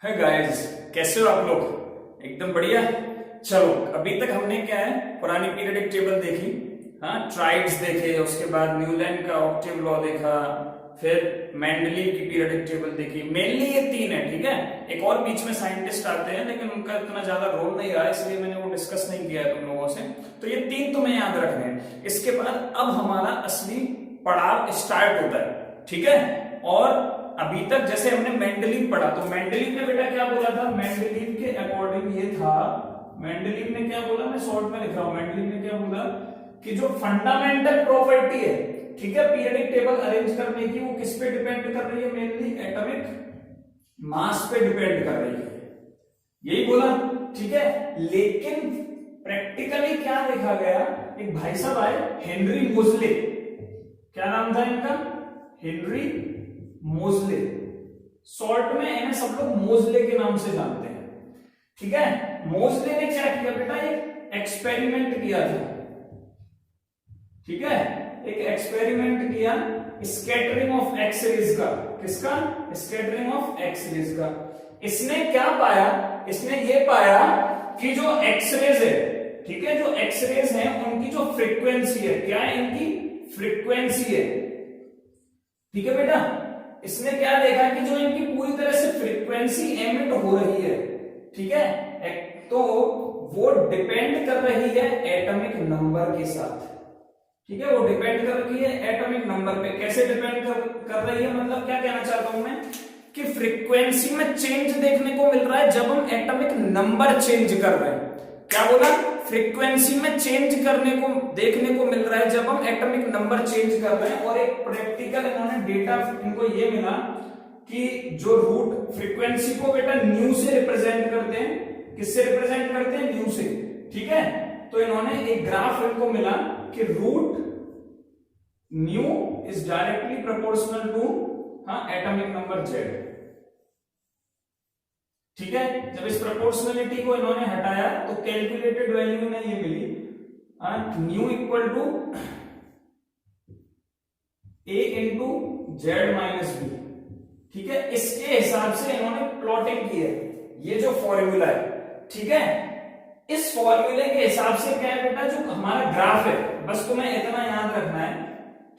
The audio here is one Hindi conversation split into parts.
है गाइस, कैसे हो आप लोग? एकदम बढ़िया। चलो, अभी तक हमने क्या है, पुरानी पीरियडिक टेबल देखी, हाँ, ट्राइड्स देखे, उसके बाद न्यूलैंड का ऑक्टेव लॉ देखा, फिर मेंडलीव की पीरियडिक टेबल देखी। मेनली ये तीन है, ठीक है। एक और बीच में साइंटिस्ट आते हैं, लेकिन उनका इतना ज्यादा रोल नहीं रहा, इसलिए मैंने वो डिस्कस नहीं किया है तुम लोगों से। तो ये तीन तुम्हें याद रखने हैं। इसके बाद अब हमारा असली पड़ाव स्टार्ट होता है, ठीक है। और अभी तक जैसे हमने मेंडलीव पढ़ा, तो मेंडलीव ने बेटा क्या बोला था? मेंडलीव के अकॉर्डिंग ये था, मेंडलीव ने क्या बोला, मैं शॉर्ट में लिख रहा हूं। मेंडलीव ने क्या बोला कि जो फंडामेंटल प्रॉपर्टी है, ठीक है, पीरियडिक टेबल अरेंज करने की, वो किस पे डिपेंड कर रही है? मेनली एटॉमिक मास पे डिपेंड कर रही है, यही बोला, ठीक है। लेकिन प्रैक्टिकली क्या देखा गया, एक भाई साहब आए, हेनरी मोजले, क्या नाम था इनका? हेनरी मोजले, शॉर्ट में इन्हें सब लोग मोजले के नाम से जानते हैं, ठीक है। मोजले ने क्या किया बेटा? एक एक्सपेरिमेंट किया था, ठीक है, एक एक्सपेरिमेंट किया स्कैटरिंग ऑफ एक्स रेज का। किसका? स्कैटरिंग ऑफ एक्स रेज का। इसने क्या पाया? इसने ये पाया कि जो एक्स रेज है, ठीक है, जो एक्स रेज है उनकी जो फ्रीक्वेंसी है, क्या है? इनकी फ्रीक्वेंसी है, ठीक है बेटा। इसने क्या देखा कि जो इनकी पूरी तरह से फ्रीक्वेंसी एमिट हो रही है, ठीक है, तो वो डिपेंड कर रही है एटॉमिक नंबर के साथ, ठीक है। वो डिपेंड कर रही है एटॉमिक नंबर पे। कैसे डिपेंड कर रही है? मतलब क्या कहना चाहता हूं मैं कि फ्रीक्वेंसी में चेंज देखने को मिल रहा है जब हम एटॉमिक नंबर चेंज कर रहे हैं। क्या बोला? फ्रीक्वेंसी में चेंज देखने को मिल रहा है जब हम एटॉमिक नंबर चेंज कर रहे हैं। और एक प्रैक्टिकल इन्होंने डेटा इनको ये मिला कि जो रूट फ्रीक्वेंसी को बेटा न्यू से रिप्रेजेंट करते हैं। किससे रिप्रेजेंट करते हैं? न्यू से, ठीक है। तो इन्होंने एक ग्राफ इनको मिला कि root nu is directly proportional to atomic number Z, ठीक है। जब इस प्रोपोर्शनलिटी को इन्होंने हटाया तो कैलकुलेटेड वैल्यू में ये मिली nu equal to a into z minus b, ठीक है। इसके हिसाब से इन्होंने प्लॉटिंग की है, ये जो फॉर्मूला है, ठीक है। इस फॉर्मूले के हिसाब से क्या है बेटा, जो हमारा ग्राफ है, बस तुम्हें इतना याद रखना है,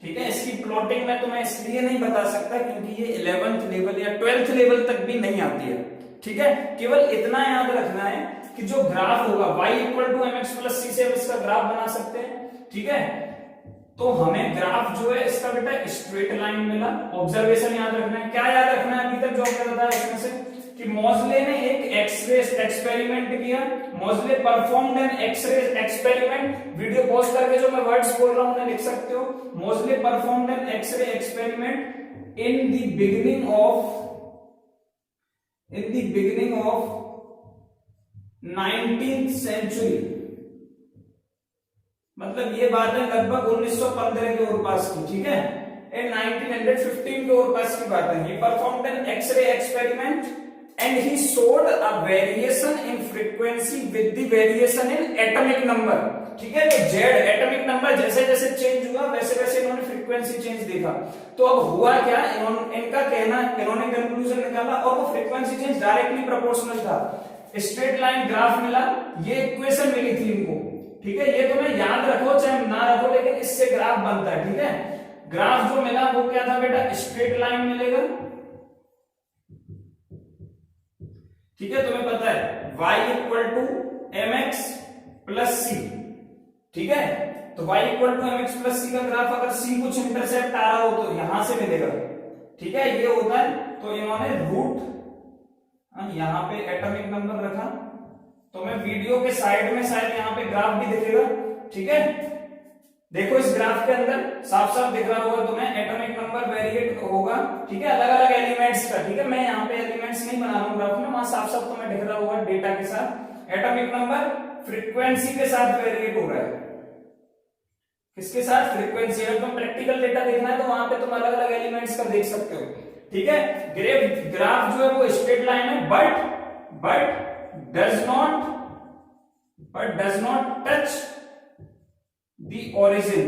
ठीक है। इसकी प्लॉटिंग में तुम्हें इसलिए नहीं बता सकता क्योंकि ये 11th लेवल या 12th लेवल तक भी नहीं आती है, ठीक है। केवल इतना याद रखना है कि जो ग्राफ होगा y equal to mx plus c से हम इसका ग्राफ बना सकते हैं, ठीक है। तो हमें ग्राफ जो है इसका बेटा स्ट्रेट लाइन मिला। ऑब्जर्वेशन याद रखना है। क्या याद रखना है? अभी तक जो हमने बताया इसमें से कि मोजले ने एक एक्सरे एक्सपेरिमेंट किया। Moseley performed an X-ray experiment. Video pause करके जो मैं वर्ड्स बोल रहा हूं उन्हें लिख सकते हो। Moseley performed an X-ray experiment in the beginning of 19th century. मतलब ये बात है लगभग 1915 के ओरपास की, ठीक है। इन 1915 के ओरपास की बात है। He performed an X-ray experiment and he showed a variation in frequency with the variation in atomic number, ठीक है। तो जेड एटॉमिक नंबर जैसे जैसे चेंज हुआ वैसे वैसे इन्होंने फ्रीक्वेंसी चेंज देखा। तो अब हुआ क्या, इनका कहना, इन्होंने कंक्लूजन निकाला और वो फ्रीक्वेंसी चेंज डायरेक्टली प्रोपोर्शनल था। स्ट्रेट लाइन ग्राफ मिला, ये इक्वेशन मिली थी इनको, ठीक है। ये तुम्हें याद रखो चाहे ना रखो, लेकिन इससे ग्राफ बनता है, ठीक है। ग्राफ जो मिला वो क्या था बेटा? स्ट्रेट लाइन मिलेगा, ठीक है। तुम्हें पता है y equal to mx plus c, ठीक है। तो y equal to mx plus c का ग्राफ अगर c कुछ इंटरसेप्ट आ रहा हो तो यहां से मिलेगा, ठीक है। ये होता है। तो इन्होंने रूट यहां पे एटॉमिक नंबर रखा, तो मैं वीडियो के साइड में शायद यहां पे ग्राफ भी दिखेगा, ठीक है। देखो इस ग्राफ के अंदर साफ साफ दिख रहा होगा तुम्हें, एटॉमिक नंबर वेरिएट होगा, ठीक है, अलग अलग एलिमेंट्स का, ठीक है। मैं यहाँ पे एलिमेंट्स नहीं बना रहा हूँ ग्राफ में, वहां साफ साफ तुम्हें दिख रहा होगा डेटा के साथ एटॉमिक नंबर फ्रीक्वेंसी के साथ वेरिएट हो रहा है। किसके साथ? फ्रीक्वेंसी। अगर तुम प्रैक्टिकल डेटा देखना है तो वहां पे तुम अलग अलग एलिमेंट्स का देख सकते हो, ठीक है। ग्राफ जो है वो स्ट्रेट लाइन है, but does not touch the origin,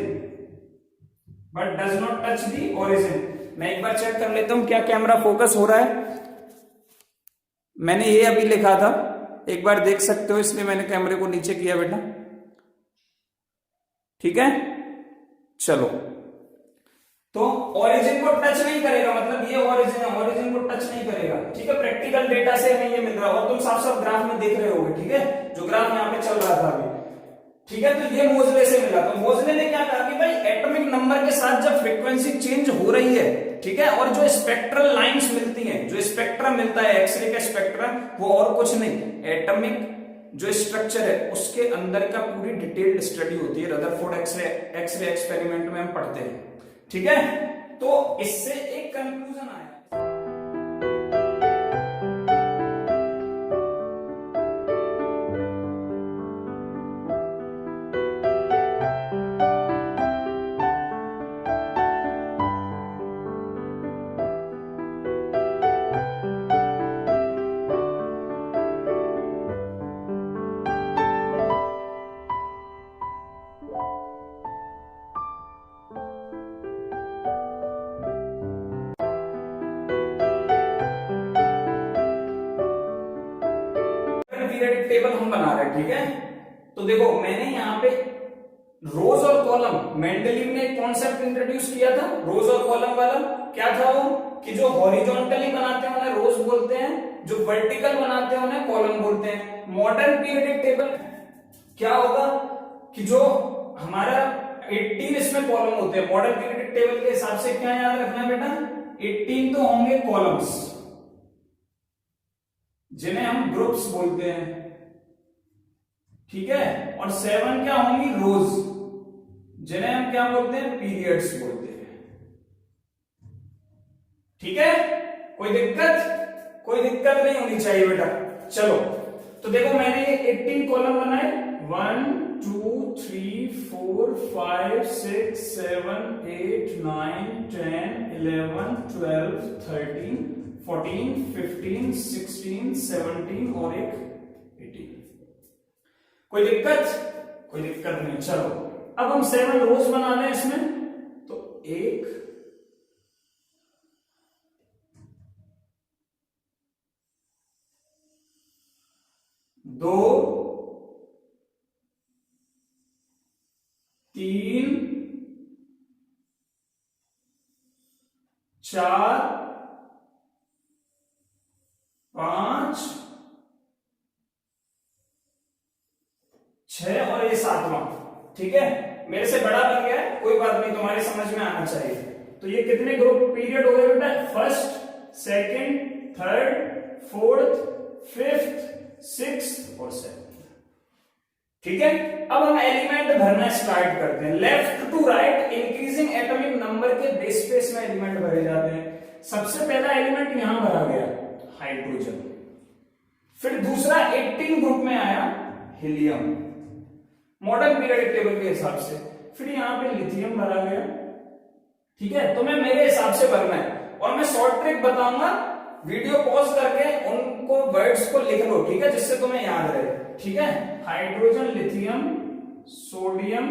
मैं एक बार चेक कर लेता हूं क्या कैमरा फोकस हो रहा है। मैंने ये अभी लिखा था, एक बार देख सकते हो, इसलिए मैंने कैमरे को नीचे किया बेटा। ठीक है, चलो। तो ओरिजिन को टच नहीं करेगा, मतलब ये ओरिजिन है, ओरिजिन को टच नहीं करेगा। ठीक है, प्रैक्टिकल डेटा से हमें ये मिल रहा है और तुम साफ साफ ग्राफ में देख रहे होगे। ठीक है, जो ग्राफ यहाँ पे चल रहा था अभी। ठीक है, तो ये मोजले से मिला। तो मोजले ने क्या कहा कि भाई एटॉमिक नंबर के साथ जब फ्रीक्वेंसी चेंज हो रही है, ठीक है, और जो स्पेक्ट्रल लाइंस मिलती हैं, जो स्पेक्ट्रम मिलता है एक्सरे का स्पेक्ट्रम, वो और कुछ नहीं, एटॉमिक जो स्ट्रक्चर है उसके अंदर का पूरी डिटेल्ड स्टडी होती है। रदरफोर्ड एक्सरे एक्सपेरिमेंट में हम पढ़ते हैं। ठीक है, तो इससे एक कंक्लूजन आया। पीरियडिक टेबल हम बना रहे हैं। ठीक है, तो देखो मैंने यहाँ पे रोज और कॉलम, मेंडलीव ने एक कॉन्सेप्ट इंट्रोड्यूस किया था रोज और कॉलम वाला। क्या था वो कि जो हॉरिजॉन्टली बनाते हैं उन्हें रोज बोलते हैं, जो वर्टिकल बनाते हैं उन्हें कॉलम बोलते हैं। मॉडर्न पीरियडिक टेबल क्या होगा कि जो हमारा 18 इसमें कॉलम होते हैं। मॉडर्न पीरियडिक टेबल के हिसाब से क्या याद रखना है बेटा, 18 तो होंगे कॉलम्स जिन्हें हम ग्रुप्स बोलते हैं। ठीक है, और 7 क्या होंगी रोज, जिन्हें हम क्या बोलते हैं, पीरियड्स बोलते हैं। ठीक है, कोई दिक्कत, कोई दिक्कत नहीं होनी चाहिए बेटा। चलो, तो देखो मैंने 18 कॉलम बनाए, 1 2 3 4 5 6 7 8 9 10 11 12 13 14 15 16 17 और एक 18। कोई दिक्कत, कोई दिक्कत नहीं। चलो, अब हम 7 रोज बना लें इसमें। तो 1 2 3 4 5 6 और ये 7वां। ठीक है, मेरे से बड़ा बन गया है, कोई बात नहीं, तुम्हारी समझ में आना चाहिए। तो ये कितने ग्रुप पीरियड हो गए बेटा, first, second, third, fourth, fifth, sixth और सेवंथ। ठीक है, अब हम एलिमेंट भरना स्टार्ट करते हैं। Left to right increasing atomic number के बेस पे इसमें एलिमेंट भरे जाते हैं। सबसे पहला एलिमेंट यहां भरा गया हाइड्रोजन, फिर दूसरा 18 ग्रुप में आया हीलियम मॉडर्न पीरियडिक टेबल के हिसाब से, फिर यहां पे लिथियम भरा गया। ठीक है, तो मैं मेरे हिसाब से भरना है और मैं शॉर्ट ट्रिक बताऊंगा, वीडियो पॉज करके उनको वर्ड्स को लिख लो। ठीक है, जिससे तुम्हें याद रहे। ठीक है, hydrogen, lithium, sodium,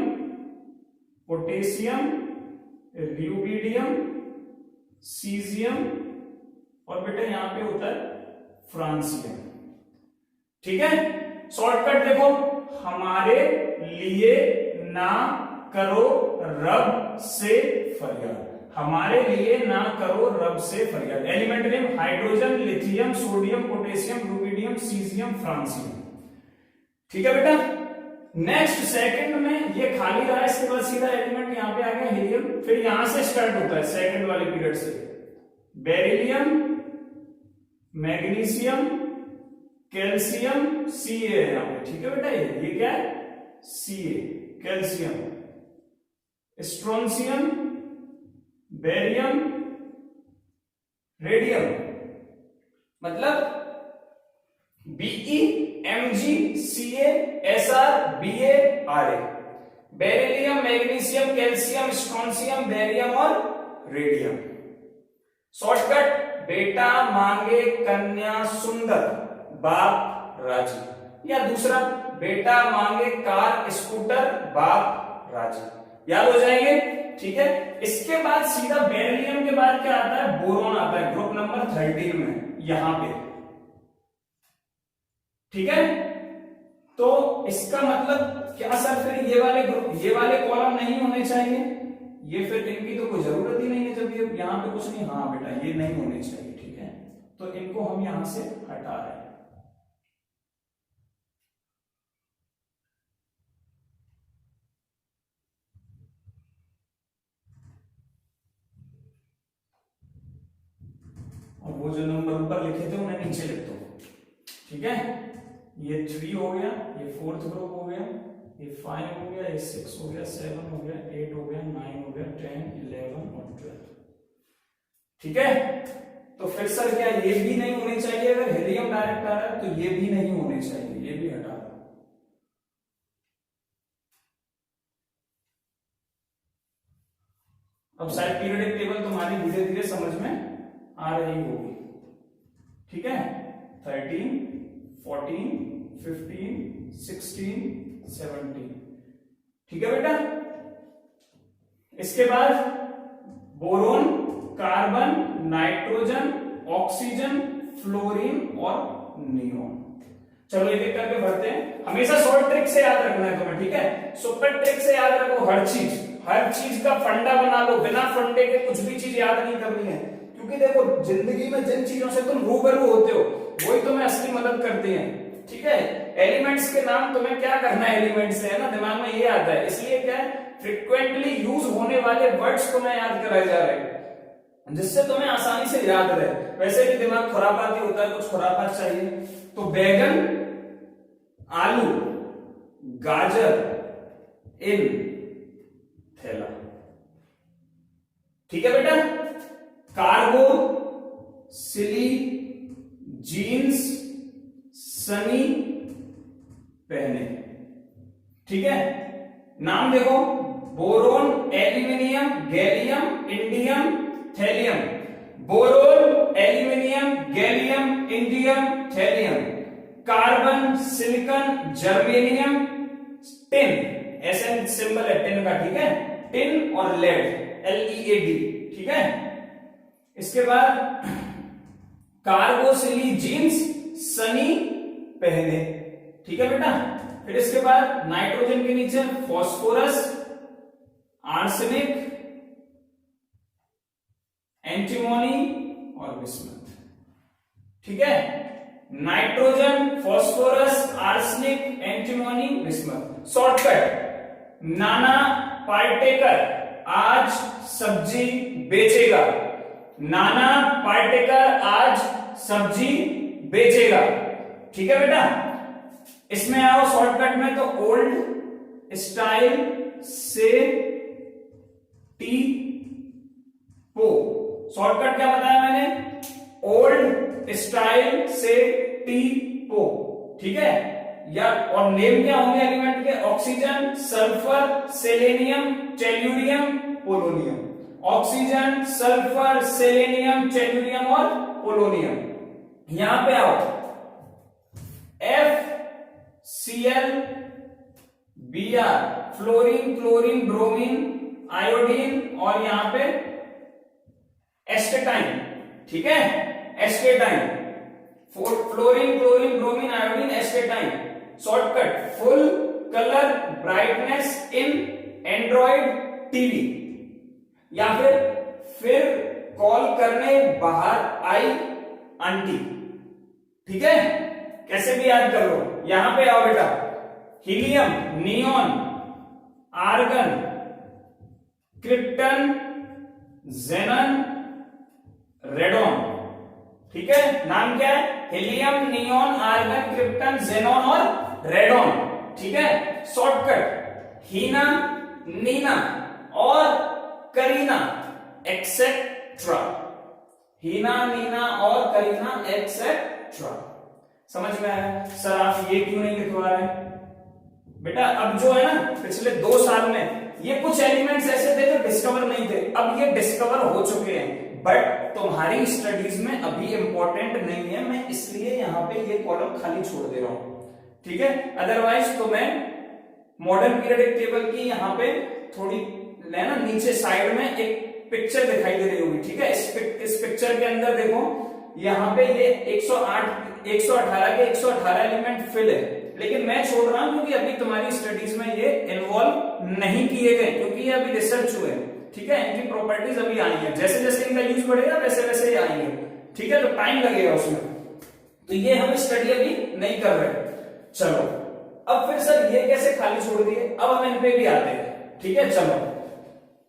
potassium, rubidium, caesium और बेटा यहां पे होता है फ्रांसियम। ठीक है, शॉर्टकट देखो, हमारे लिए ना करो रब से फरियाद, हमारे लिए ना करो रब से फरियाद। Element name hydrogen, lithium, sodium, potassium, rubidium, caesium, francium. ठीक है बेटा, नेक्स्ट सेकंड में ये खाली रहा, इसके बाद सीधा एलिमेंट यहां पे आ गया हीलियम, फिर यहां से स्टार्ट होता है सेकंड वाले पीरियड से बेरिलियम, मैग्नीशियम, कैल्शियम, Ca है यहां पे। ठीक है बेटा, ये क्या है, Ca, calcium, strontium, barium, radium, मतलब Be, Mg, Ca, Sr, Ba, Ra, beryllium, magnesium, calcium, strontium, barium और रेडियम। शॉर्टकट, बेटा मांगे कन्या सुंदर, बाप राजी, या दूसरा बेटा मांगे कार स्कूटर, बाप राजी। याद हो जाएंगे। ठीक है, इसके बाद सीधा बेरिलियम के बाद क्या आता है, बोरॉन आता है ग्रुप नंबर 13 में यहां पे। ठीक है, तो इसका मतलब क्या सर, फिर ये वाले ग्रुप, ये वाले कॉलम नहीं होने चाहिए, ये फिर इनकी तो कोई जरूरत ही नहीं है जब ये यहाँ पे कुछ नहीं, हाँ बेटा ये नहीं होने चाहिए, ठीक है, तो इनको हम यहां से हटा रहे हैं। और वो जो नंबर ऊपर लिखे थे उन्हें नीचे लिख दो, ठीक है, ये 3 हो गया, ये 4th ग्रुप हो गया, ये 5 हो गया, ये 6 हो गया, 7 हो गया, 8 हो गया, 9 हो गया, 10, 11 और 12, ठीक है। तो फिर सर क्या ये भी नहीं होने चाहिए, अगर हीलियम डायरेक्ट आ रहा है तो ये भी नहीं होने चाहिए, ये भी हटा दो। अब शायद पीरियडिक टेबल तुम्हारी धीरे धीरे समझ में आ रही होगी, ठीक है, 13, 14, 15, 16, 17, ठीक है बेटा। इसके बाद boron, carbon, nitrogen, oxygen, fluorine और नियोन। चलो एक एक करके भरते हैं, हमेशा शॉर्ट ट्रिक से याद रखना है तुम्हें, ठीक है, सुपर ट्रिक से याद रखो, हर चीज का फंडा बना लो, बिना फंडे के कुछ भी चीज याद नहीं करनी है, क्योंकि देखो जिंदगी में जिन चीजों से तुम रूबरू होते हो वही तुम्हें असली मदद करती हैं, ठीक है। एलिमेंट्स के नाम तुम्हें क्या करना है, एलिमेंट्स से, है ना, दिमाग में ये आता है, इसलिए क्या है, फ्रिक्वेंटली यूज होने वाले वर्ड्स तुम्हें याद कराए जा रहे हैं जिससे तुम्हें आसानी से याद रहे। वैसे भी दिमाग खुरापाती होता है, कुछ खुरापात चाहिए, तो बैगन, आलू, गाजर, इन थैला, ठीक है बेटा। कार्गो, सिली, जीन्स, सनी, पहने, ठीक है। नाम देखो, boron, aluminium, gallium, indium, thallium, boron, aluminium, gallium, indium, thallium, carbon, silicon, germanium, tin, ऐसे सिंबल है टिन का, ठीक है, टिन और लेड, LEAD, ठीक है। इसके बाद कार्गो, सिली, जीन्स, सनी, पहने, ठीक है बेटा। फिर इसके बाद नाइट्रोजन के नीचे फास्फोरस, आर्सेनिक, एंटीमोनी और बिस्मथ, ठीक है। Nitrogen, phosphorus, arsenic, antimony, bismuth. Shortcut, नाना पार्टेकर आज सब्जी बेचेगा, नाना पार्टेकर आज सब्जी बेचेगा, ठीक है बेटा। इसमें आओ शॉर्टकट में, तो ओल्ड स्टाइल से टी पो, शॉर्टकट क्या बताया मैंने, ओल्ड स्टाइल से टी पो, ठीक है। या और नेम क्या होंगे एलिमेंट के, oxygen, sulphur, selenium, tellurium, polonium, oxygen, sulphur, selenium, tellurium और पोलोनियम। यहां पे आओ, FCl, Br, fluorine, chlorine, bromine, iodine और यहां पे एस्टेटाइन, ठीक है, astatine, fluorine, chlorine, bromine, iodine, astatine. Shortcut, full colour brightness in Android TV, या फिर कॉल करने बाहर आई आंटी, ठीक है। कैसे भी याद कर लो, यहां पे आओ बेटा, helium, neon, argon, krypton, xenon, radon, ठीक है। नाम क्या है, helium, neon, argon, krypton, xenon और रेडॉन, ठीक है। शॉर्टकट, हीना, नीना और करीना, एक्सेट्रा, हीना, नीना और करीना, एक्सेट्रा। समझ में आया। सर आप ये क्यों नहीं लिखवा रहे बेटा, अब जो है ना पिछले 2 साल में ये कुछ एलिमेंट्स ऐसे थे जो डिस्कवर नहीं थे, अब ये डिस्कवर हो चुके हैं, बट तुम्हारी स्टडीज में अभी इंपॉर्टेंट नहीं है, मैं इसलिए यहां पे ये कॉलम खाली छोड़ दे रहा हूं, ठीक है। अदरवाइज तो मैं मॉडर्न पीरियडिक टेबल की यहां पे थोड़ी ना नीचे साइड में एक पिक्चर दिखाई दे रही होगी, ठीक है। इस पिक्चर के अंदर देखो, यहां पे ये 118 के 118 एलिमेंट फिल है, लेकिन मैं छोड़ रहा हूं क्योंकि अभी तुम्हारी स्टडीज में ये इन्वॉल्व नहीं किए गए, क्योंकि ये अभी रिसर्च हुए हैं। ठीक है, इनकी प्रॉपर्टीज अभी आई है, जैसे जैसे इनका यूज बढ़ेगा वैसे वैसे ही आएंगे। ठीक है, तो टाइम लगेगा उसमें, तो ये हम स्टडी अभी नहीं कर रहे। चलो अब फिर सर ये कैसे खाली छोड़ दिए, अब हम इन पे भी आते हैं। ठीक है, चलो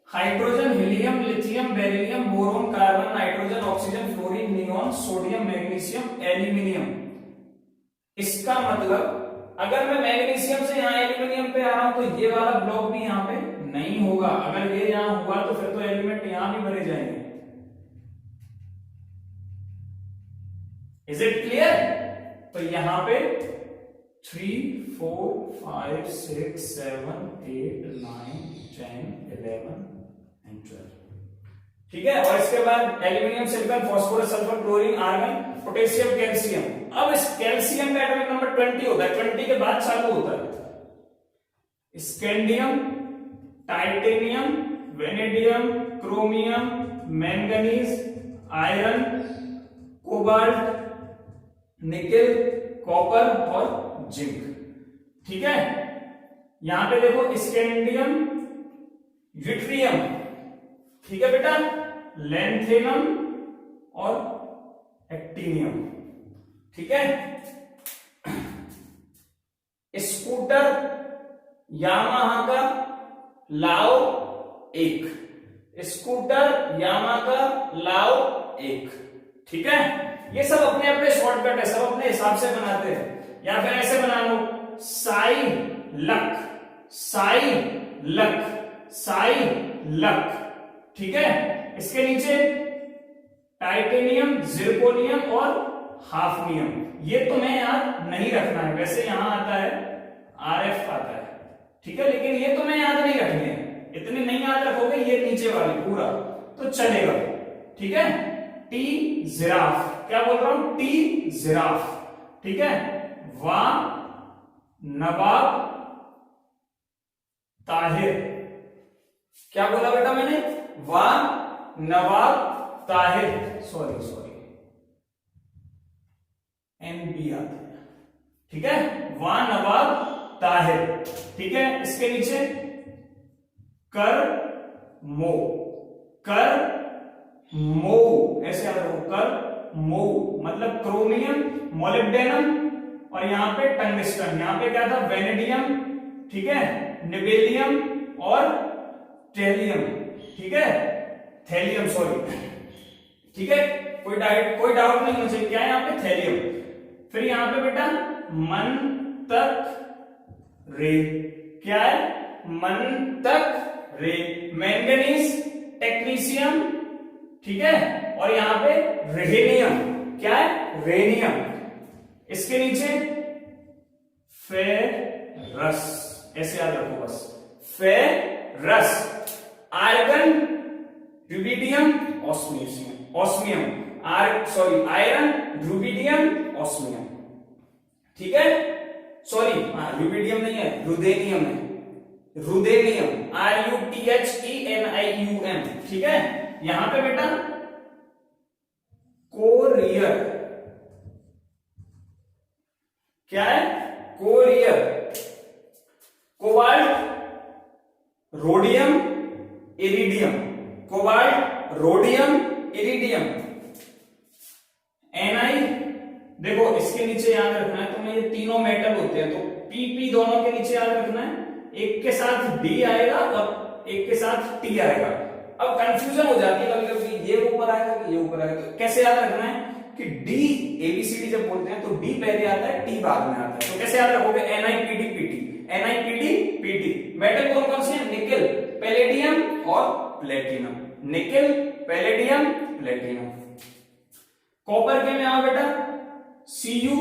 hydrogen, helium, lithium, beryllium, boron, carbon, nitrogen, oxygen, fluorine, neon, sodium, magnesium, aluminium. इसका मतलब अगर मैं मैग्नीशियम से यहां एल्यूमिनियम पे आ रहा हूं तो ये वाला ब्लॉक भी यहां पे नहीं होगा। अगर ये यहां हुआ तो फिर तो एलिमेंट यहां भी भरे जाएंगे। Is it clear? तो यहां पे 3, 4, 5, 6, 7, 8, 9, 10, 11 एंड 12। ठीक है, और इसके बाद aluminium, silicon, phosphorus, sulphur, chlorine, argon, potassium, calcium. अब इस कैल्शियम का एटॉमिक नंबर 20 होता है, 20 के बाद चालू होता है scandium, titanium, vanadium, chromium, manganese, iron, cobalt, nickel, copper और जिंक। ठीक है, यहां पे देखो स्कैंडियम, यूट्रियम, ठीक है बेटा, लैंथेनम और एक्टिनियम। ठीक है, स्कूटर यामाहा का लाओ 1, स्कूटर यामाहा का लाओ 1। ठीक है, ये सब अपने अपने शॉर्टकट है, सब अपने हिसाब से बनाते हैं। या फिर ऐसे बना लो, Sai luck, Sai luck, Sai luck. ठीक है, इसके नीचे टाइटेनियम, जिरकोनियम और हाफनियम। ये तुम्हें याद नहीं रखना है, वैसे यहां आता है आरएफ आता है। ठीक है, लेकिन ये तुम्हें याद नहीं रखनी है, इतने नहीं याद रखोगे ये नीचे वाले पूरा तो चलेगा। ठीक है, टी जिराफ, क्या बोल रहा हूं, टी जिराफ। ठीक है, वा नवाब ताहिर, क्या बोला बेटा मैंने, वा नवाब ताहिर, सॉरी एनबी आता है। ठीक है, वा नवाब ताहिर। ठीक है, इसके नीचे कर मो, कर मो, ऐसे याद रखो, कर मो मतलब क्रोमियम, मोलिब्डेनम और यहां पे टंगस्टन। यहां पे क्या था, वेनेडियम, ठीक है, निबेलियम और टेलियम। ठीक है, थैलियम, सॉरी। ठीक है, कोई डाउट नहीं मुझे, क्या है यहाँ पे, थैलियम। फिर यहां पे बेटा मन तक रे, क्या है, मन तक रे, मैंगनीज, टेक्नीशियम। ठीक है, और यहां पे रेनियम, क्या है, रेनियम। इसके नीचे फेरस, ऐसे याद रखो बस, ferrous, argon, rubidium, osmium, iron, rubidium, osmium. ठीक है, सॉरी रुबिडियम नहीं है, रुदेनियम है, रुदेनियम, RUTHENIUM। ठीक है, यहां पे बेटा कोरियर, क्या है, courier, cobalt, rhodium, iridium, cobalt, rhodium, iridium. Ni, देखो इसके नीचे याद रखना है तुम्हें, ये तीनों मेटल होते हैं, तो PP दोनों के नीचे याद रखना है, एक के साथ D आएगा और एक के साथ T आएगा। अब कंफ्यूजन हो जाती है कभी कभी, ये ऊपर आएगा कि ये ऊपर आएगा, तो कैसे याद रखना है कि D ABCD जब बोलते हैं तो D पहले आता है, T बाद में आता है। तो कैसे याद रखोगे, NiPd, PT। मेटल कौन कौन से हैं, निकेल, पैलेडियम और platinum, nickel, palladium, platinum. Copper के में आओ बेटा, Cu,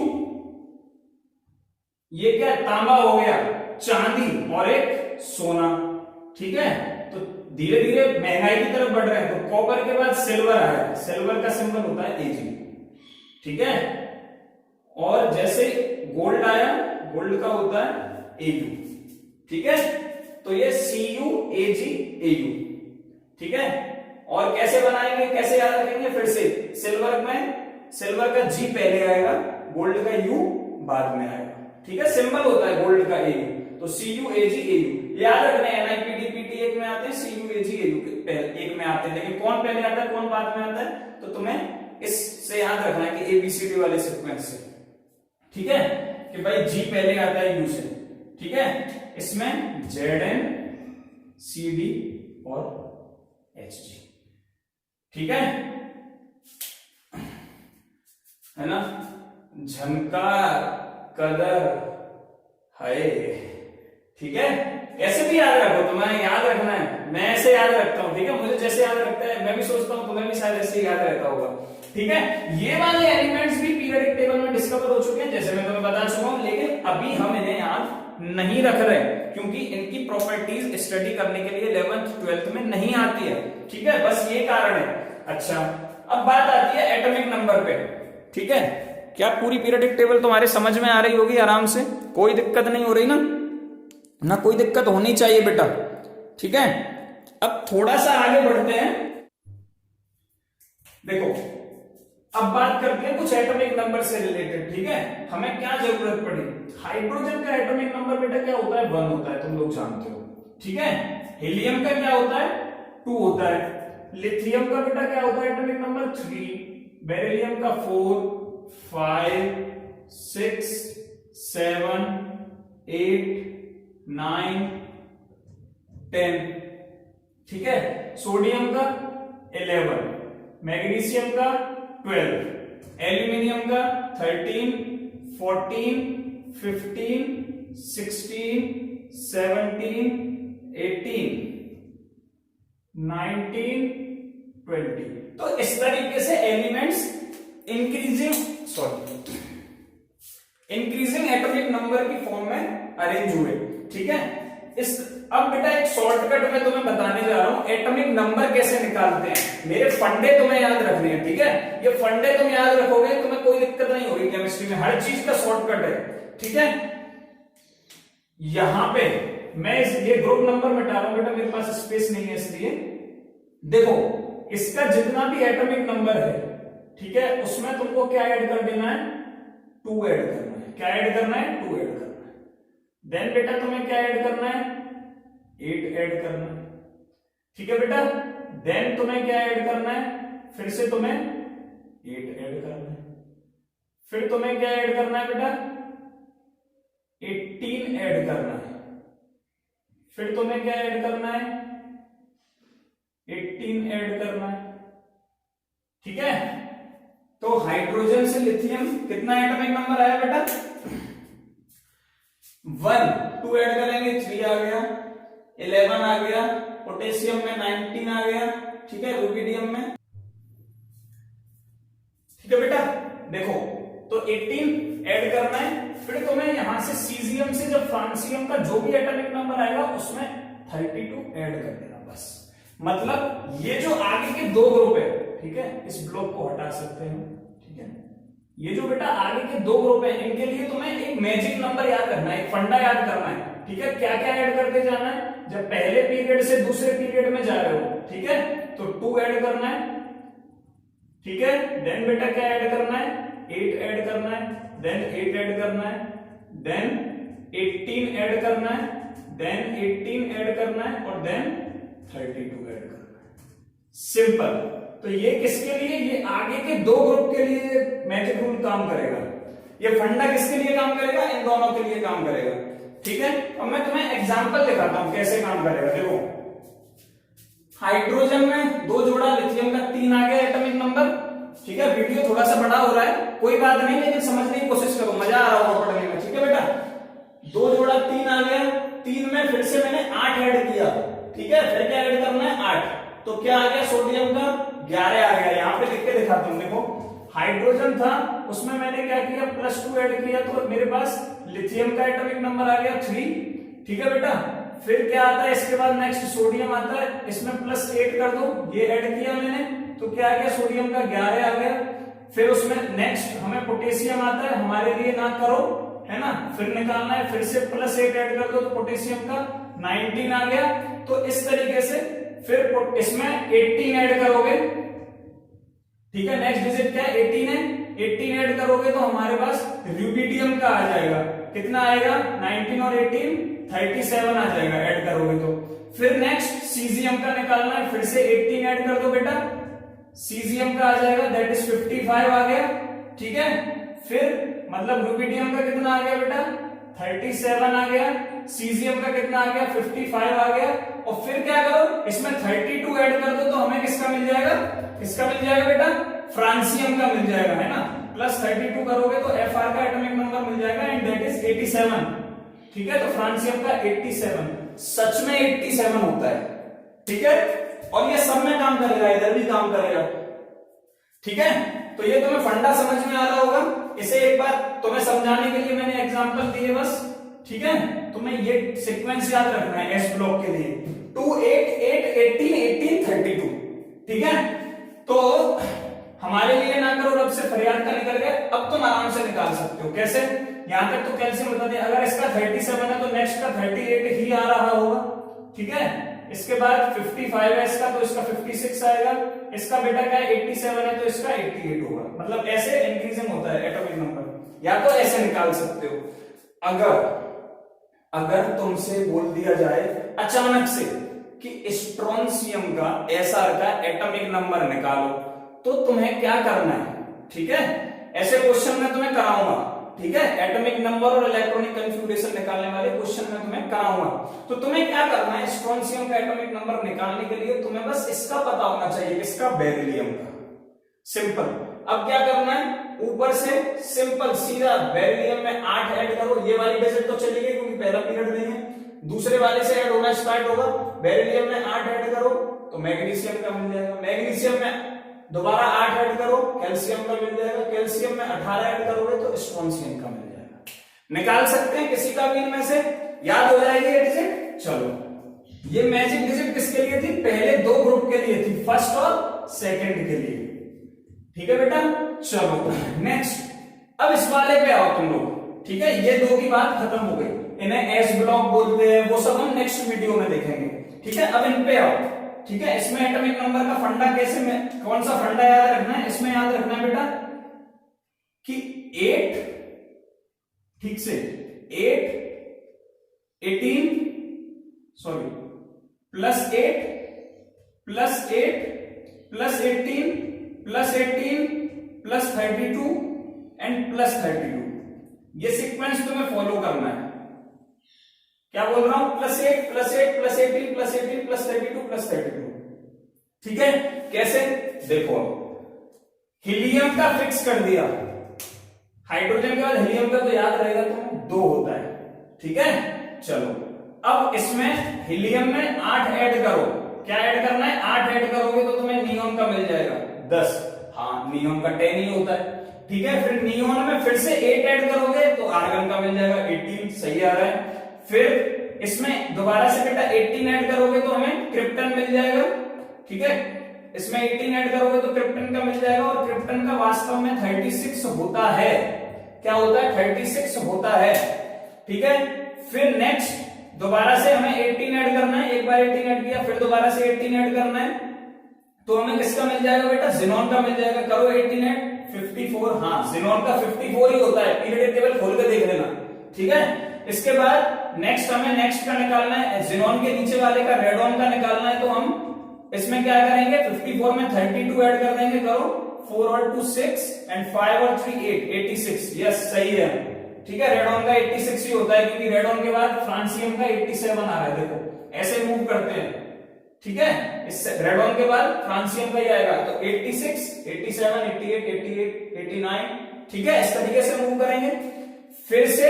ये क्या, तांबा हो गया, चांदी और एक सोना। ठीक है, तो धीरे धीरे महंगाई की तरफ बढ़ रहे हैं, तो कॉपर के बाद सिल्वर आया, सिल्वर का सिंबल होता है Ag। ठीक है, और जैसे गोल्ड आया, गोल्ड का होता है Au। ठीक है, तो ये Cu, Ag, Au। ठीक है, और कैसे बनाएंगे, कैसे याद रखेंगे, फिर से सिल्वर में सिल्वर का G पहले आएगा, गोल्ड का यू बाद में आएगा, ठीक है, सिंबल होता है गोल्ड का एयू, तो CUAGAU याद रखना है। NIPT एक में आते हैं, CUAGAU एक में आते हैं, लेकिन कौन पहले आता है कौन बाद में आता है, तो तुम्हें इससे याद रखना है कि ABCD वाले सीक्वेंस से, ठीक है, कि भाई G पहले आता है U से, ठीक है, इसमें ZN CD और HG, ठीक है ना, झनकार कदर है, ठीक है, ऐसे भी याद रखो, तुम्हें याद रखना है, मैं ऐसे याद रखता हूं, ठीक है, मुझे जैसे याद रखता है मैं भी सोचता हूं तुम्हें भी शायद ऐसे याद रहता होगा, ठीक है। ये वाले एलिमेंट्स भी पीरियोडिक टेबल में डिस्कवर हो चुके हैं, जैसे मैं तुम्हें बता चुका हूं, लेकिन अभी हम इन्हें याद नहीं रख रहे क्योंकि इनकी प्रॉपर्टीज स्टडी करने के लिए 11th 12th में नहीं आती है, ठीक है, बस ये कारण है। अच्छा, अब बात आती है एटॉमिक नंबर पे, ठीक है, क्या पूरी पीरियोडिक टेबल तुम्हारे समझ में आ रही होगी आराम से, कोई दिक्कत नहीं हो रही ना कोई दिक्कत होनी चाहिए बेटा, ठीक है। अब थोड़ा सा आगे बढ़ते हैं, देखो अब बात करते हैं कुछ एटॉमिक नंबर से रिलेटेड, ठीक है, हमें क्या जरूरत पड़ी, हाइड्रोजन का एटॉमिक नंबर बेटा क्या होता है 1 होता है, तुम लोग जानते हो, ठीक है, हीलियम का क्या होता है 2 होता है, लिथियम का बेटा क्या होता है एटॉमिक नंबर 3, बेरिलियम का 4 5 6 7 8 9 10, ठीक है, सोडियम का 11, मैग्नीशियम का 12, एल्यूमिनियम का 13 14 15 16 17 18 19 20। तो इस तरीके से एलिमेंट्स इंक्रीजिंग एटॉमिक नंबर की फॉर्म में अरेंज हुए, ठीक है। अब बेटा एक शॉर्टकट में तुम्हें बताने जा रहा हूं एटॉमिक नंबर कैसे निकालते हैं, मेरे फंडे तुम्हें याद रखने हैं, ठीक है, ये फंडे तुम याद रखोगे तुम्हें कोई दिक्कत नहीं होगी केमिस्ट्री में, हर चीज का शॉर्टकट है, ठीक है। यहां पे मैं ये ग्रुप नंबर मिटा रहा हूं बेटा, मेरे पास स्पेस नहीं है इसलिए, देखो इसका जितना भी एटॉमिक नंबर है, ठीक है, उसमें तुमको क्या ऐड कर देना है 2 ऐड करना है, क्या ऐड करना है 2 ऐड करना है, देन बेटा तुम्हें क्या ऐड करना है 8 ऐड करना है, ठीक है बेटा, देन तुम्हें क्या ऐड करना है, फिर से तुम्हें 8 ऐड करना है, फिर तुम्हें क्या ऐड करना है बेटा 18 ऐड करना है, फिर तुम्हें क्या ऐड करना है 18 ऐड करना है, ठीक है। तो हाइड्रोजन से लिथियम कितना एटॉमिक नंबर आया बेटा 1, 2 ऐड करेंगे 3 आ गया, 11 आ गया, पोटेशियम में 19 आ गया, ठीक है, रुबिडियम में, ठीक है बेटा, देखो तो 18 ऐड करना है, फिर तुम्हें यहां से सीजियम से जब फ्रांसियम का जो भी एटॉमिक नंबर आएगा उसमें 32 ऐड कर देना बस, मतलब ये जो आगे के 2 ग्रुप है, ठीक है, इस ब्लॉक को हटा सकते हैं, ठीक है, ये जो बेटा आगे के 2 ग्रुप है इनके लिए तुम्हें एक मैजिक नंबर याद रखना है, एक फंडा याद करना है, ठीक है, क्या क्या ऐड करते जाना है, जब पहले पीरियड से दूसरे पीरियड में जा रहे हो, ठीक है, तो 2 ऐड करना है, ठीक है, देन बेटा क्या ऐड करना है 8 ऐड करना है, देन 8 ऐड करना है, देन 18 ऐड करना है, देन 18 ऐड करना है और देन 32 ऐड करना है, सिंपल। तो ये किसके लिए, ये आगे के 2 ग्रुप के लिए मैजिक रूल काम करेगा, ये फंडा किसके लिए काम करेगा, इन दोनों के लिए काम करेगा, ठीक है। अब मैं तुम्हें एग्जांपल दिखाता हूं कैसे काम करेगा, देखो हाइड्रोजन में 2 जोड़ा, लिथियम का 3 आ गया एटॉमिक नंबर, ठीक है, वीडियो थोड़ा सा बड़ा हो रहा है कोई बात नहीं, लेकिन समझने की कोशिश करो, मजा आ रहा होगा पढ़ने में, ठीक है बेटा, 2 जोड़ा 3 आ गया, 3 में फिर से मैंने 8 ऐड किया, ठीक है, फिर क्या ऐड करना है 8, तो क्या आ गया सोडियम का 11 आ गया, यहां पे लिख के दिखाता हूं, देखो हाइड्रोजन था उसमें मैंने क्या किया +2 ऐड किया, तो मेरे पास लिथियम का एटॉमिक नंबर आ गया 3, ठीक है बेटा, फिर क्या आता है इसके बाद नेक्स्ट सोडियम आता है, इसमें +8 कर दो, ये ऐड किया मैंने, तो क्या आ गया सोडियम का 11 आ गया, फिर उसमें नेक्स्ट हमें पोटेशियम आता है, हमारे लिए ना करो, है ना, फिर निकालना है, फिर से +8 ऐड कर दो तो पोटेशियम का 19 आ गया, तो इस तरीके से फिर इसमें 18 ऐड करोगे, ठीक है, नेक्स्ट डिजिट क्या है 18 है, 18 ऐड करोगे तो हमारे पास रुबिडियम का आ जाएगा, कितना आएगा 19 और 18 37 आ जाएगा ऐड करोगे तो। फिर नेक्स्ट सीजियम का निकालना है, फिर से 18 ऐड कर दो बेटा, सीजियम का आ जाएगा दैट इज 55 आ गया, ठीक है। फिर मतलब रुबिडियम का कितना आ गया बेटा 37 आ गया, सीजियम का कितना आ गया 55 आ गया, और फिर क्या करो इसमें 32 ऐड कर दो तो हमें किसका मिल जाएगा, किसका मिल जाएगा बेटा फ्रांसियम का मिल जाएगा, है ना। प्लस 32 करोगे तो Fr का एटॉमिक नंबर मिल जाएगा एंड दैट इज 87, ठीक है। तो फ्रांसियम का 87 सच में 87 होता है, ठीक है। और ये सब में काम करेगा, इधर भी काम करेगा, ठीक है। तो ये तुम्हें फंडा समझ में आ रहा होगा, इसे एक बार तुम्हें समझाने के लिए मैंने एग्जांपल दिए बस, ठीक है। तुम्हें ये सीक्वेंस याद रखना है एस ब्लॉक के लिए 2 8 8 18 18 32, ठीक है। तो हमारे लिए ना करो रब से फरियाद का निकल गया, अब तुम आराम से निकाल सकते हो। कैसे, यहां तक तो कैल्शियम बता दिया, अगर इसका 37 है तो नेक्स्ट का 38 ही आ रहा होगा, ठीक है। इसके बाद 55 है इसका तो इसका 56 आएगा, इसका बेटा क्या है 87 है तो इसका 88 होगा। मतलब ऐसे इंक्रीजिंग होता है एटॉमिक नंबर, या तो ऐसे निकाल सकते हो। अगर तुमसे बोल दिया जाए अचानक से कि स्ट्रोंशियम का एसआर का एटॉमिक नंबर निकालो, तो तुम्हें क्या करना है, ठीक है। ऐसे क्वेश्चन में तुम्हें कराऊंगा, ठीक है। एटॉमिक नंबर और इलेक्ट्रॉनिक कन्फिगरेशन निकालने वाले क्वेश्चन में तुम्हें कराऊंगा। तो तुम्हें क्या करना है, स्ट्रोंशियम का एटॉमिक नंबर निकालने के लिए तुम्हें बस इसका पता होना चाहिए, इसका बेरिलियम का, सिंपल। अब क्या करना है, ऊपर से सिंपल सीधा बेरिलियम में 8 ऐड करो, ये वाली डिजिट तो चली गई क्योंकि पहला पीरियड नहीं है, दूसरे वाले से ऐड होना स्टार्ट होगा। बेरिलियम में 8 ऐड करो तो मैग्नीशियम का मिल जाएगा, मैग्नीशियम में दोबारा 8 ऐड करो कैल्शियम का मिल जाएगा, कैल्शियम में 18 ऐड करोगे तो स्ट्रोंशियम का मिल जाएगा। निकाल सकते हैं किसी का भी इनमें से, याद हो जाएगी ये डिजिट। चलो ये मैजिक डिजिट किसके लिए थी, पहले दो ग्रुप के लिए थी, फर्स्ट और सेकंड के लिए, ठीक है बेटा। चलो नेक्स्ट, अब इस वाले पे आओ तुम लोग, ठीक है। ये दो की बात खत्म हो गई, इन्हें एस ब्लॉक बोलते हैं, वो सब हम नेक्स्ट वीडियो में देखेंगे, ठीक है। अब इन पे आओ, ठीक है। इसमें एटॉमिक नंबर का फंडा कैसे में, कौन सा फंडा याद रखना है, इसमें याद रखना है बेटा कि 8, ठीक से 8 18 sorry plus 8 plus 8 plus 18 plus 18 plus 32 and plus 32, ये सीक्वेंस तुम्हें फॉलो करना है। क्या बोल रहा हूं, plus 8 plus 8 plus 18 plus 18 plus 32 plus 32, ठीक है। कैसे, देखो हीलियम का फिक्स कर दिया, हाइड्रोजन के बाद हीलियम का तो याद रहेगा तुम्हें 2 होता है, ठीक है। चलो अब इसमें हीलियम में 8 ऐड करो, क्या ऐड करना है 8 ऐड करोगे तो तुम्हें नियोन का मिल जाएगा 10, हाँ नियोन का 10 ही होता है, ठीक है। फिर नियोन में फिर से 8 ऐड करोगे तो आर्गन का मिल जाएगा 18, सही आ रहा है। फिर इसमें दोबारा से बेटा 18 ऐड करोगे तो हमें क्रिप्टन मिल जाएगा, ठीक है। इसमें 18 ऐड करोगे तो क्रिप्टन का मिल जाएगा, और क्रिप्टन का वास्तव में 36 होता है, क्या होता है 36 होता है, ठीक है। फिर नेक्स्ट दोबारा से हमें 18 ऐड करना है, एक बार 18 ऐड किया फिर दोबारा से 18 ऐड करना है, तो हमें किसका मिल जाएगा बेटा, ज़ीनॉन का मिल जाएगा। करो 18 ऐड 54, हाँ ज़ीनॉन का 54 ही होता है, पीरियडिक टेबल खोल के देख लेना, ठीक है। इसके बाद नेक्स्ट हमें नेक्स्ट का निकालना है, ज़ीनॉन के नीचे वाले का रेडॉन का निकालना है, तो हम इसमें क्या करेंगे 54 में 32 ऐड कर देंगे, करो 4 और 2 6 एंड 5 और 3 8 86, यस सही है, ठीक है। रेडॉन का 86 ही होता है क्योंकि रेडॉन के बाद फ्रांसियम का 87 आ रहा है, देखो ऐसे मूव करते हैं, ठीक है। इससे रेडॉन के बाद फ्रांसियम का ही आएगा, तो 86 87 88 88 89, ठीक है। इस तरीके से मूव करेंगे। फिर से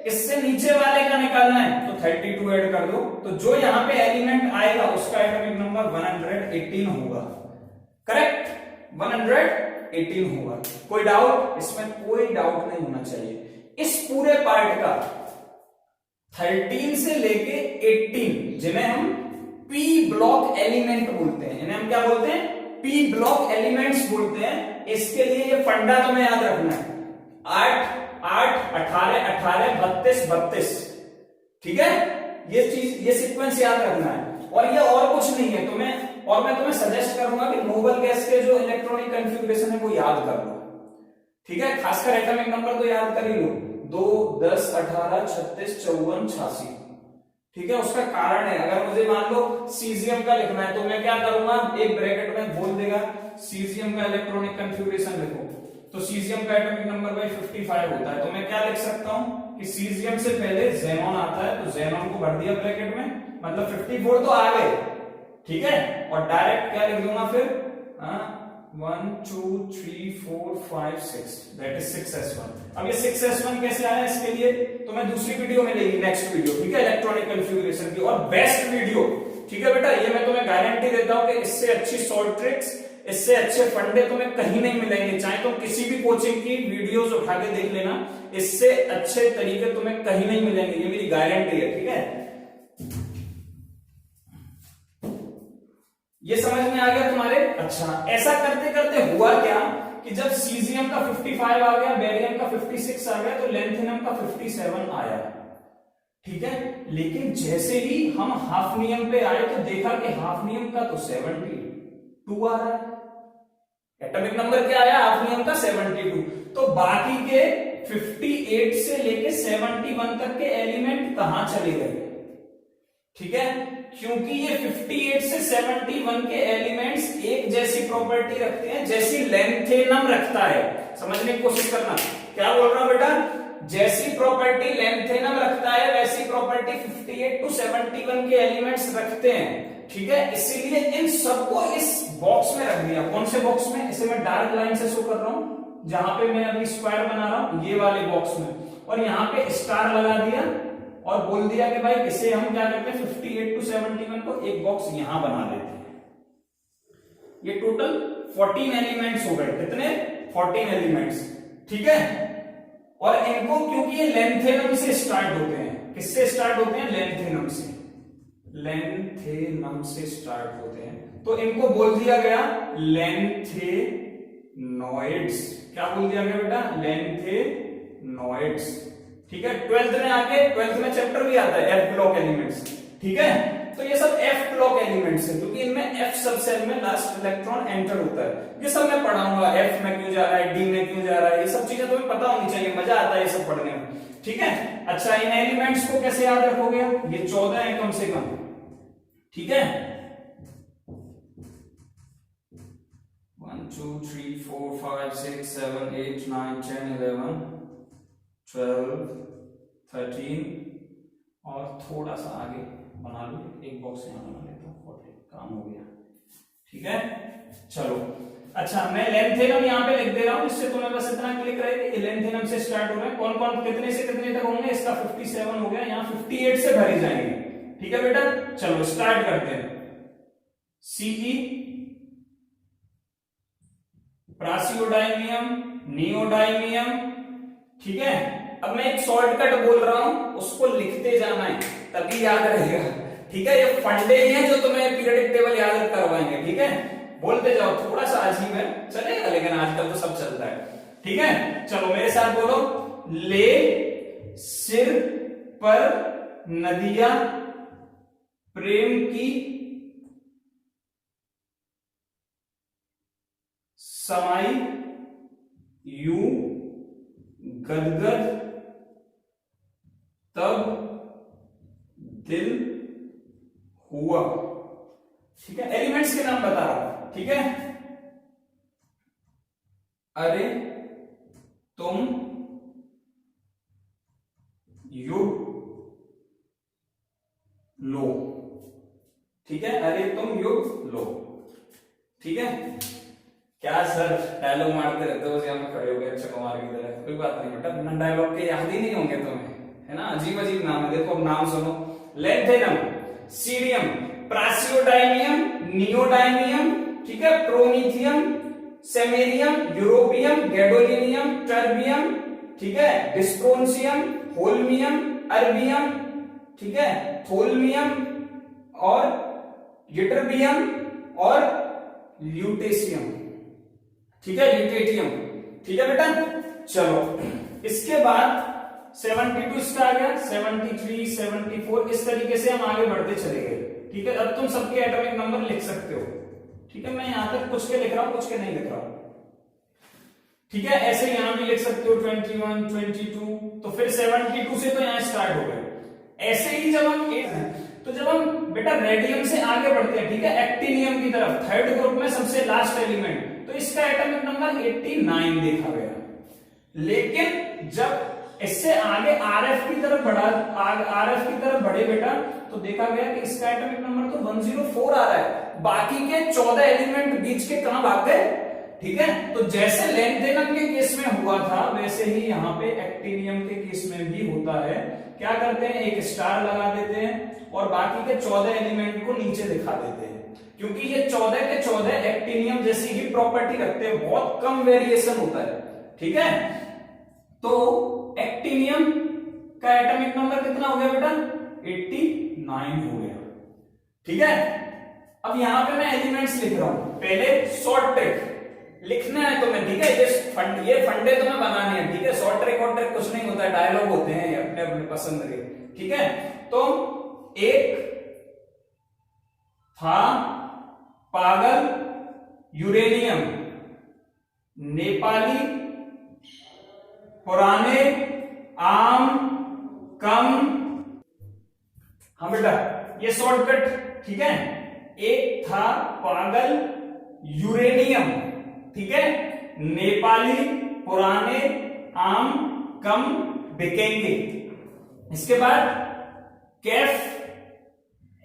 इससे नीचे वाले का निकालना है तो 32 ऐड कर दो, तो जो यहां पे एलिमेंट आएगा उसका एटॉमिक नंबर 118 होगा, करेक्ट 118 होगा। कोई डाउट, इसमें कोई डाउट नहीं होना चाहिए। इस पूरे पार्ट का 13 से लेके 18 जिन्हें हम पी ब्लॉक एलिमेंट बोलते हैं, इन्हें हम क्या बोलते हैं, पी ब्लॉक एलिमेंट्स बोलते हैं। इसके लिए ये फंडा तुम्हें याद रखना है, 8 8 18 18 32 32, ठीक है। ये चीज, ये सीक्वेंस याद रखना है, और ये और कुछ नहीं है तुम्हें, और मैं तुम्हें सजेस्ट करूंगा कि नोबल गैस के जो इलेक्ट्रॉनिक कन्फिगरेशन है वो याद कर लो, ठीक है, खासकर एटॉमिक नंबर तो याद कर ही लो, 2, 10, 18, 36, 54, 86। ठीक है, उसका कारण है, अगर मुझे मान लो सीजियम का लिखना है तो मैं क्या करूंगा, एक ब्रैकेट में बोल देगा सीजियम का इलेक्ट्रॉनिक कन्फिग्रेशन लिखो, तो सीजियम का एटॉमिक नंबर भाई 55 होता है, तो मैं क्या लिख सकता हूं कि सीजियम से पहले जेनॉन आता है, तो जेनॉन को भर दिया ब्रैकेट में, मतलब 54 तो आ गए। ठीक है, और डायरेक्ट क्या लिख दूंगा फिर, 1 2 3 4 5 6, दैट इज 6s1। अब ये 6s1 कैसे आया, इसके लिए तो मैं दूसरी वीडियो में लेगी, नेक्स्ट वीडियो, ठीक है, इलेक्ट्रॉनिक कन्फिग्रेशन की, और बेस्ट वीडियो। ठीक है बेटा, ये मैं तुम्हें गारंटी देता हूं कि इससे अच्छी शॉर्ट ट्रिक्स, इससे अच्छे फंडे तुम्हें कहीं नहीं मिलेंगे, चाहे तुम किसी भी कोचिंग की वीडियोस उठा के देख लेना, इससे अच्छे तरीके तुम्हें कहीं नहीं मिलेंगे, ये मेरी गारंटी है। ठीक है, ये समझ में आ गया तुम्हारे। अच्छा, ऐसा करते करते हुआ क्या कि जब सीजियम का 55 आ गया, बेरियम का 56 आ गया, तो लेंथेनम का 57 आया। ठीक है, लेकिन जैसे ही हम हाफनियम पे आए तो देखा कि हाफनियम का तो 72 आ रहा है, एटॉमिक नंबर क्या आया हाफनियम का 72, तो बाकी के 58 से लेके 71 तक के एलिमेंट कहां चले गए। ठीक है, क्योंकि ये 58 से 71 के एलिमेंट्स एक जैसी प्रॉपर्टी रखते हैं जैसी लेंथेनम रखता है। समझने की कोशिश करना, क्या बोल रहा हूं बेटा, जैसी प्रॉपर्टी लेंथेनम रखता है वैसी प्रॉपर्टी 58 टू 71 के एलिमेंट्स रखते हैं। ठीक है, इसीलिए इन सबको इस बॉक्स में रख दिया। कौन से बॉक्स में, इसे मैं डार्क लाइन से शो कर रहा हूं, जहां पे मैं अभी स्क्वायर बना रहा हूं, ये वाले बॉक्स में, और यहां पे स्टार लगा दिया और बोल दिया कि भाई इसे हम क्या करते हैं 58 टू 71 को एक बॉक्स यहां बना देते हैं। ये टोटल 14 एलिमेंट्स हो गए, कितने, 14 एलिमेंट्स। ठीक है, और इनको क्योंकि ये लेंथेनम से स्टार्ट होते हैं, किससे स्टार्ट होते हैं, लेंथेनम से, लेंथेनम से स्टार्ट होते हैं, तो इनको बोल दिया गया लेंथेनॉइड्स। क्या बोल दिया गया बेटा, लेंथेनॉइड्स। ठीक है, 12th में आके, 12th में चैप्टर भी आता है एफ ब्लॉक एलिमेंट्स। ठीक है, तो ये सब एफ ब्लॉक एलिमेंट्स है, क्योंकि इनमें एफ सब सेल में लास्ट इलेक्ट्रॉन एंटर होता है। ये सब मैं पढ़ाऊंगा, एफ में क्यों जा रहा है, डी में क्यों जा रहा है, ये सब चीजें तुम्हें पता होनी चाहिए, मजा आता है ये सब पढ़ने में। ठीक है, अच्छा, इन एलिमेंट्स को कैसे याद रखोगे, ये 14 है कम से कम। ठीक है, 1 2 3 4 5 6 7 8 9 10 11 12 13, और थोड़ा सा आगे बना लो, एक बॉक्स यहां बना लेता हूं, 40, काम हो गया। ठीक है, चलो, अच्छा, मैं लेंथेनम यहां पे लिख दे रहा हूं, इससे तुम्हें बस इतना क्लिक रहेगा कि लेंथेनम से स्टार्ट हो रहा है, कौन कौन कितने से कितने तक होंगे, इसका 57 हो गया, यहां 58 से भरे जाएंगे। ठीक है बेटा, चलो स्टार्ट करते हैं। CE, praseodymium, neodymium. ठीक है, अब मैं एक शॉर्टकट बोल रहा हूं, उसको लिखते जाना है तभी याद रहेगा। ठीक है, ये फंडे ही हैं जो तुम्हें पीरियडिक टेबल याद करवाएंगे। ठीक है, बोलते जाओ, थोड़ा सा अजीब है, चलेगा, लेकिन आजकल तो सब चलता है। ठीक है, चलो मेरे साथ बोलो, ले सिर पर नदियां प्रेम की समाई, यू गदगद तब दिल हुआ। ठीक है, एलिमेंट्स के नाम बता रहा हूं। ठीक है, अरे तुम युग लो। ठीक है, अरे तुम युग लो। ठीक है, क्या सर डायलॉग मारते रहते हो, यहाँ पे खड़े हो गए अक्षय कुमार की तरह, कोई बात नहीं बेटा, बिना डायलॉग के याद ही नहीं होंगे तुम्हें, है ना, अजीब अजीब नाम है। देखो नाम सुनो, लेंथेनम, सीरियम, प्रासियोडाइमियम, नियोडाइमियम, ठीक है, promethium, samarium, europium, gadolinium, terbium, ठीक है, डिस्प्रोन्सियम, होल्मियम, अर्बियम, ठीक है, थोल्मियम, और यूटर्बियम, और ल्यूटेशियम। ठीक है, ल्यूटेटियम। ठीक है बेटा, चलो इसके बाद 72 इसका आ गया, 73, 74, इस तरीके से हम आगे बढ़ते चले गए। ठीक है, अब तुम सबके एटॉमिक नंबर लिख सकते हो। ठीक है, मैं यहां तक कुछ के लिख रहा हूं, कुछ के नहीं लिख रहा हूं। ठीक है, ऐसे यहां भी लिख सकते हो 21, 22, तो फिर 72 से तो यहां स्टार्ट हो गए। ऐसे ही जब हम तो जब हम बेटा रेडियम से आगे बढ़ते हैं, ठीक है, एक्टिनियम की तरफ, थर्ड ग्रुप में सबसे लास्ट एलिमेंट, तो इसका एटॉमिक नंबर 89 देखा गया। लेकिन जब इससे आगे आरएफ की तरफ बढ़ा, आरएफ की तरफ बढ़े बेटा, तो देखा गया कि इसका एटॉमिक नंबर तो 104 आ रहा है, बाकी के 14 एलिमेंट बीच के कहां भाग गए, ठीक है। तो जैसे लेंथेनम के केस में हुआ था, वैसे ही यहाँ पे एक्टिनियम के केस में भी होता है। क्या करते हैं, एक स्टार लगा देते हैं और बाकी के 14 एलिमेंट को नीचे दिखा देते हैं, क्योंकि ये 14 के 14 एक्टिनियम जैसी ही प्रॉपर्टी रखते हैं, बहुत कम वेरिएशन होता है, ठीक है। तो एक्टिनियम का एटॉमिक नंबर कितना हो गया बेटा, 89 हो गया, ठीक है। अब यहां पे मैं एलिमेंट्स लिख रहा हूं, पहले शॉर्ट ट्रिक लिखना है तुम्हें, ठीक है, ये फंडे तुम्हें बनाने हैं, ठीक है। शॉर्ट ट्रिक और ट्रिक कुछ नहीं होता है, डायलॉग होते हैं अपने अपने पसंद के, ठीक है। तो एक था पागल यूरेनियम, नेपाली पुराने आम कम, हाँ बेटा ये शॉर्टकट, ठीक है। एक था पागल यूरेनियम, ठीक है, नेपाली पुराने आम कम बिकेंगे। इसके बाद कैफ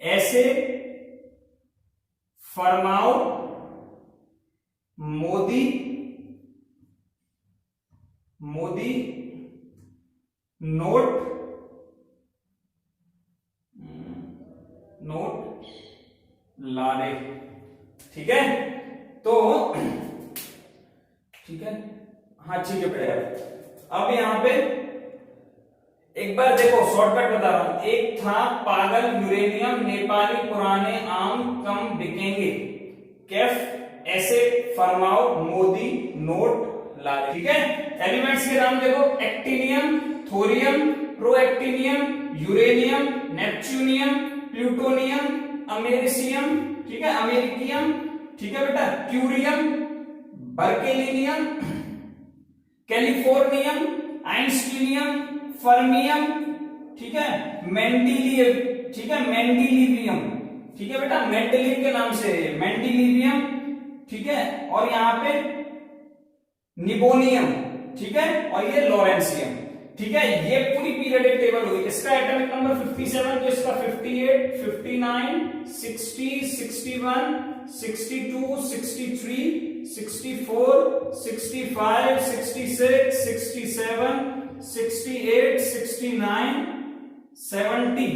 ऐसे फरमाओ मोदी नोट लारे, ठीक है। तो ठीक है, हाँ ठीक है बेटा। अब यहां पे एक बार देखो, शॉर्टकट बता रहा हूं, एक था पागल यूरेनियम, नेपाली पुराने आम कम बिकेंगे, कैफ ऐसे फरमाओ मोदी नोट लारे, ठीक है। एलिमेंट्स के नाम देखो, actinium, thorium, protactinium, uranium, neptunium, plutonium, americium, ठीक है, अमेरिकियम, ठीक है बेटा, curium, berkelium, californium, einsteinium, fermium, ठीक है, मेंडेलियम, ठीक है, मेंडेलिवियम, ठीक है बेटा, मेंडेलिव के नाम से मेंडेलिवियम, ठीक है, और यहां पे निबोनियम, ठीक है, और ये लॉरेंसियम, ठीक है। ये पूरी पीरियोडिक टेबल हुई। इसका एटॉमिक नंबर 57, तो इसका 58, 59, 60, 61, 62, 63, 64, 65, 66, 67, 68, 69, 70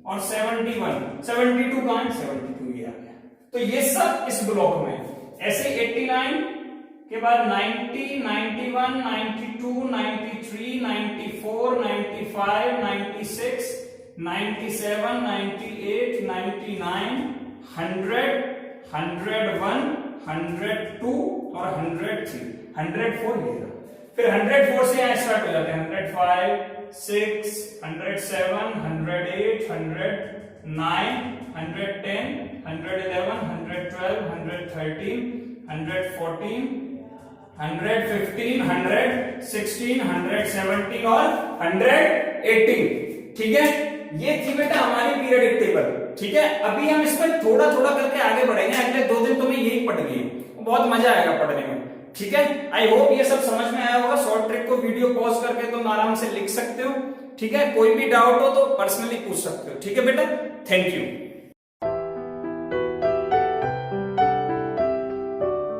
और 71, 72 कहां है, 72 ये आ गया। तो ये सब इस ब्लॉक में। ऐसे 89 के बाद 90, 91, 92, 93, 94, 95, 96, 97, 98, 99, 100, 101, 102 और 103, 104 ये रहा। फिर 104 से यहां स्टार्ट हो जाते हैं, 105, 6, 107, 108, 109, 110, 111, 112, 113, 114, 115, 116, 117 और 118, ठीक है। ये थी बेटा हमारी पीरियोडिक टेबल, ठीक है। अभी हम इसमें थोड़ा थोड़ा करके आगे बढ़ेंगे, अगले 2 दिन तुम्हें यही पढ़नी है, बहुत मजा आएगा पढ़ने में, ठीक है। आई होप ये सब समझ में आया होगा। शॉर्ट ट्रिक को वीडियो पॉज करके तुम आराम से लिख सकते हो, ठीक है। कोई भी डाउट हो तो पर्सनली पूछ सकते हो, ठीक है बेटा। Thank you.